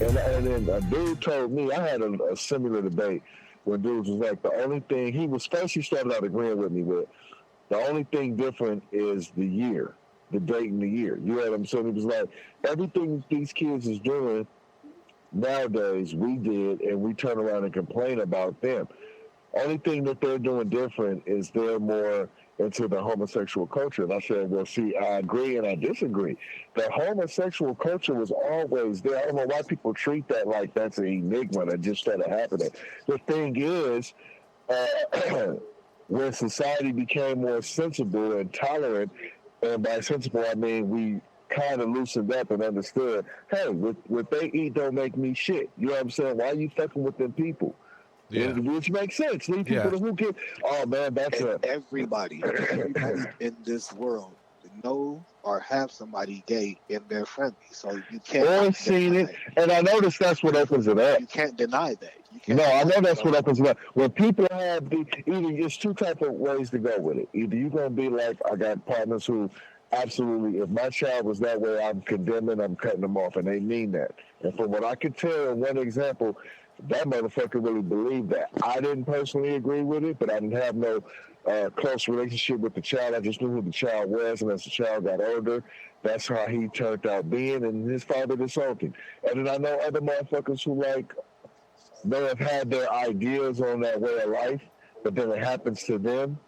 And then a dude told me, I had a similar debate when dudes was like, the only thing, he started out agreeing with me with, the only thing different is the year, the date and the year. You know what I'm saying? He was like, everything these kids is doing nowadays, we did, and we turn around and complain about them. Only thing that they're doing different is they're more into the homosexual culture. And I said, well, see, I agree and I disagree. The homosexual culture was always there. I don't know why people treat that like that's an enigma that just started happening. The thing is, when society became more sensible and tolerant, and by sensible I mean we kind of loosened up and understood, hey, what they eat don't make me shit. You know what I'm saying? Why are you fucking with them people? Yeah. Which makes sense. Leave people who get, oh man, that's everybody in this world know or have somebody gay in their family, so you can't. Or seen it, and I noticed that's what opens it up. You can't deny that. No, I know that's what opens it up. When people have either there's two type of ways to go with it. Either you're gonna be like, I got partners who absolutely, if my child was that way, I'm condemning, I'm cutting them off, and they mean that. And from what I could tell in one example, that motherfucker really believed that. I didn't personally agree with it, but I didn't have no close relationship with the child. I just knew who the child was, and as the child got older, that's how he turned out being, and his father disowned him. And then I know other motherfuckers who, like, they have had their ideas on that way of life, but then it happens to them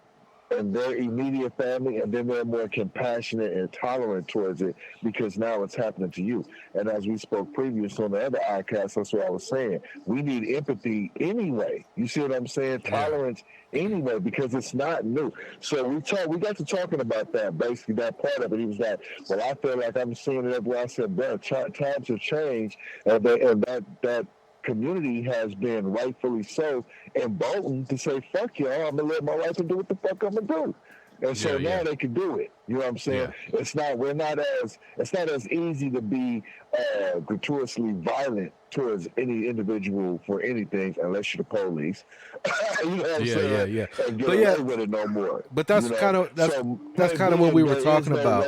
and their immediate family, and then they're more compassionate and tolerant towards it because now it's happening to you. And as we spoke previous on the other iCast, that's what I was saying. We need empathy anyway. You see what I'm saying? Tolerance anyway, because it's not new. So we got to talking about that, basically that part of it. He was like, well, I feel like I'm seeing it everywhere. I said, bro, times have changed, and that community has been rightfully so emboldened to say, fuck y'all, I'm gonna live my life and do what the fuck I'm gonna do. And so now they can do it. You know what I'm saying? Yeah. It's not as easy to be gratuitously violent towards any individual for anything unless you're the police. You know what I'm saying? Yeah. And get away with it no more. But that's kind of that's kind of what we were talking about.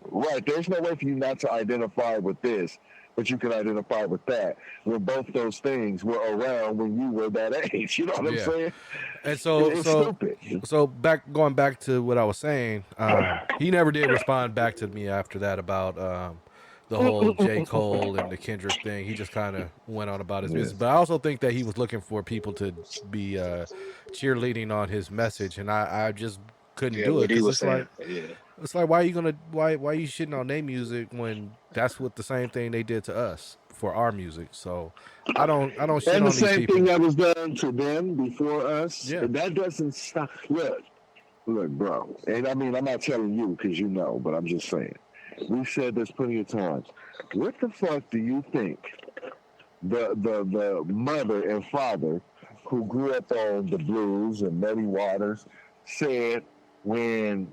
Right. There's no way for you not to identify with this, but you can identify with that when both those things were around when you were that age. You know what I'm saying? And so going back to what I was saying, he never did respond back to me after that about the whole J. Cole and the Kendrick thing. He just kind of went on about his business. But I also think that he was looking for people to be cheerleading on his message, and I just couldn't do it. It's like, why are you shitting on their music when that's what the same thing they did to us for our music? So I don't shit on these people. And the same thing that was done to them before us. Yeah. That doesn't stop. Look, bro. And I mean, I'm not telling you because you know, but I'm just saying. We've said this plenty of times. What the fuck do you think the mother and father who grew up on the blues and Muddy Waters said when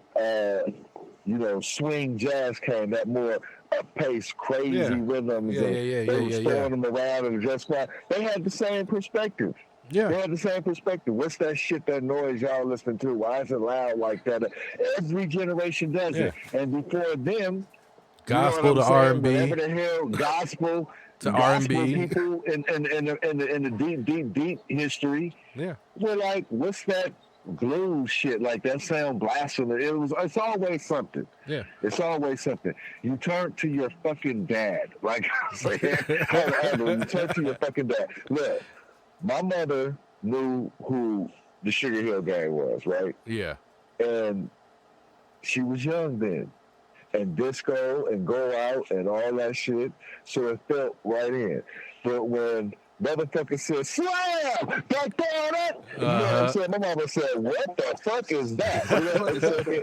swing jazz came, that more up-paced, crazy rhythms, they were throwing them around and just fine. They had the same perspective. Yeah. They had the same perspective. What's that shit, that noise y'all listening to? Why is it loud like that? Every generation does it. And before them, gospel to R&B. Whatever the hell, gospel to R&B. People in the deep history. Yeah. We're like, what's that blues shit? Like, that sound blasphemous. It's always something. Yeah. It's always something. You turn to your fucking dad. Like I say, you turn to your fucking dad. Look, my mother knew who the Sugar Hill Gang was, right? Yeah. And she was young then. And disco and go out and all that shit. So it felt right in. But when motherfucker said, slam! Back down up! You know what I'm saying? My mama said, what the fuck is that? You know what I'm saying?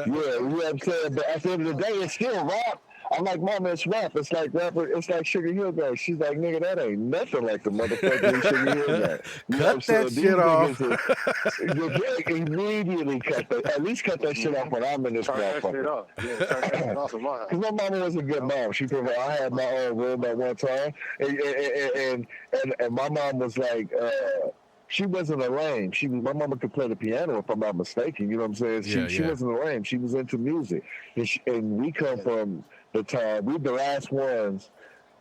You know what I'm saying? But at the end of the day, it's still rap. I'm like, mama, it's rap. It's like rapper. It's like Sugar Hill Gang. She's like, nigga, that ain't nothing like the motherfucking Sugar Hill Gang. You know what I'm saying? That shit off. Immediately cut that. At least cut that shit off when I'm in this motherfucker. Because my mama was a good mom. I had my own room at one time, and my mom was like. She wasn't a lame. My mama could play the piano if I'm not mistaken. You know what I'm saying? She wasn't a lame. She was into music. And we come from the time, we the last ones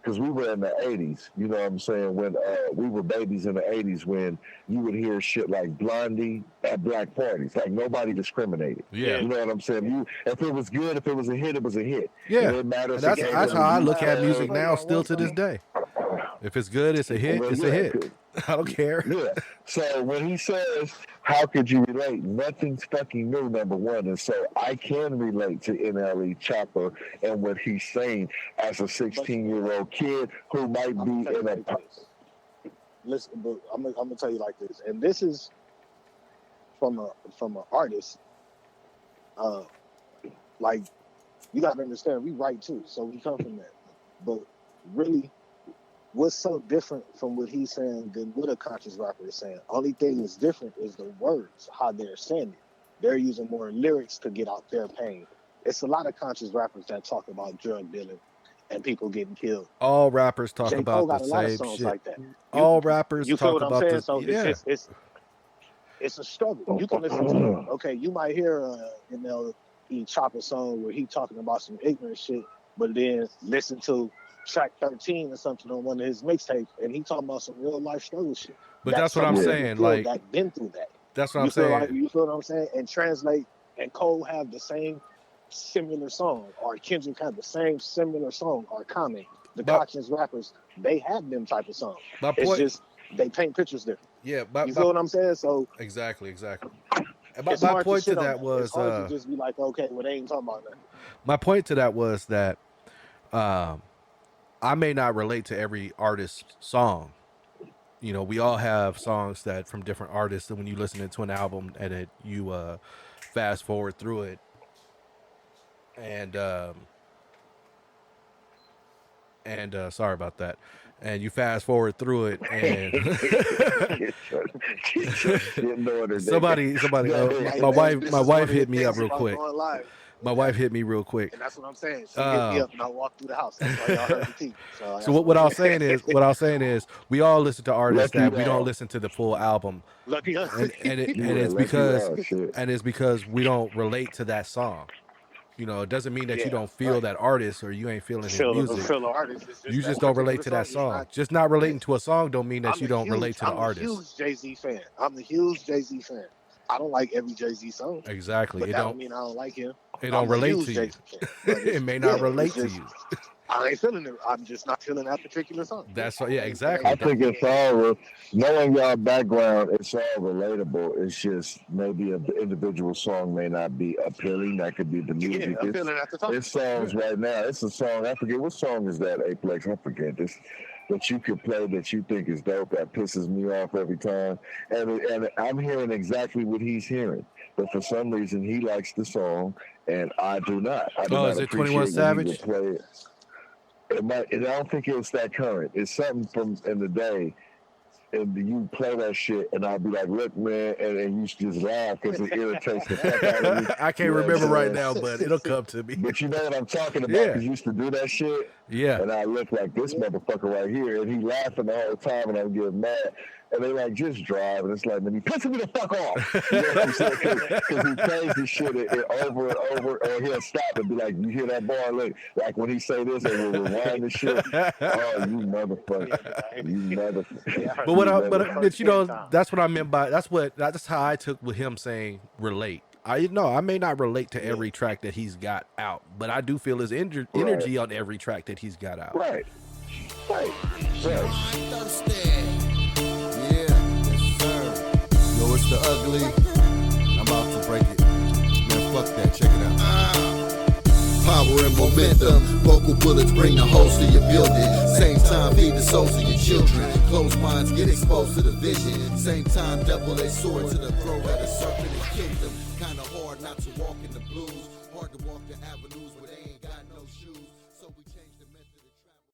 because we were in the 80s, you know what I'm saying, when we were babies in the 80s, when you would hear shit like Blondie at black parties. Like, nobody discriminated. Yeah. You know what I'm saying? If it was good, if it was a hit, it was a hit. Yeah. It didn't matter if That's how I look at music now, still to this day. If it's good, it's a hit, it's a hit. I don't care. Yeah. So when he says, how could you relate? Nothing's fucking new, number one. And so I can relate to NLE Chopper and what he's saying as a 16-year-old kid who might be in a... Listen, but I'm gonna tell you like this, and this is from an artist. Like, you gotta understand, we write too, so we come from that. But really, what's so different from what he's saying than what a conscious rapper is saying? Only thing that's different is the words, how they're saying it. They're using more lyrics to get out their pain. It's a lot of conscious rappers that talk about drug dealing and people getting killed. All rappers talk J. about Cole the got a lot of same songs shit. like that. All rappers you feel talk what I'm about saying? this. So it's a struggle. You can listen to, okay, you might hear he chop a song where he talking about some ignorant shit, but then listen to track 13 or something on one of his mixtapes, and he talking about some real life struggle shit. But that's what I'm saying. Like, that been through that. That's what I'm saying. You feel what I'm saying? And translate, and Cole have the same similar song, or Kendrick have the same similar song, or Common. The conscious rappers, they have them type of songs. It's just they paint pictures different. Yeah, but you feel what I'm saying? So exactly. My point to that was it's hard to just be like, okay, well, they ain't talking about that. My point to that was that I may not relate to every artist's song. You know, we all have songs that from different artists, and when you listen to an album and you fast forward through it, and sorry about that, and you fast forward through it, and somebody, my wife hit me up real quick. My wife hit me real quick. And that's what I'm saying. She hit me up and I walked through the house. That's why y'all heard the team. So what I was saying is we all listen to artists that we don't listen to the full album. Lucky us. And it's because we don't relate to that song. You know, it doesn't mean that you don't feel that artist or you ain't feeling his music. You just don't relate to that song. Just not relating to a song don't mean that you don't relate to the artist. I'm a huge Jay-Z fan. I'm a huge Jay-Z fan. I don't like every Jay-Z song. Exactly. But that don't mean I don't like him. It don't relate to you. It may not relate to you. I ain't feeling it. I'm just not feeling that particular song. That's what, yeah, exactly. I think it's all, knowing y'all background, it's all relatable. It's just maybe an individual song may not be appealing. That could be the music. Yeah, I'm feeling at the top. It's songs right now. It's a song. I forget what song is that, Aplex. I forget this. That you could play that you think is dope, that pisses me off every time. And I'm hearing exactly what he's hearing. But for some reason, he likes the song, and I do not. I do not is it 21 Savage? Play it. I don't think it's that current. It's something from in the day. And you play that shit, and I'll be like, look, man, and you just laugh because it irritates the fuck out of me. I can't remember right now, but it'll come to me. But you know what I'm talking about, because you used to do that shit. Yeah. And I look like this motherfucker right here, and he laughing the whole time, and I'm getting mad. And they like, just drive. And it's like, man, he pissing me the fuck off. You know what I'm saying? Because he plays this shit over and over, or he'll stop and be like, you hear that bar? Look, like when he say this, and we'll rewind the shit. Oh, you motherfucker. You motherfucker. But you know, that's what I meant by, that's how I took with him saying relate. I may not relate to every track that he's got out, but I do feel his energy on every track that he's got out. Right. Yo, it's the ugly. I'm about to break it. Man, fuck that. Check it out. Power and momentum. Vocal bullets bring the host to your building. Same time, feed the souls of your children. Closed minds get exposed to the vision. Same time, double a sword to the throat of the serpent and kill them. Kinda hard not to walk in the blues. Hard to walk the avenues where they ain't got no shoes.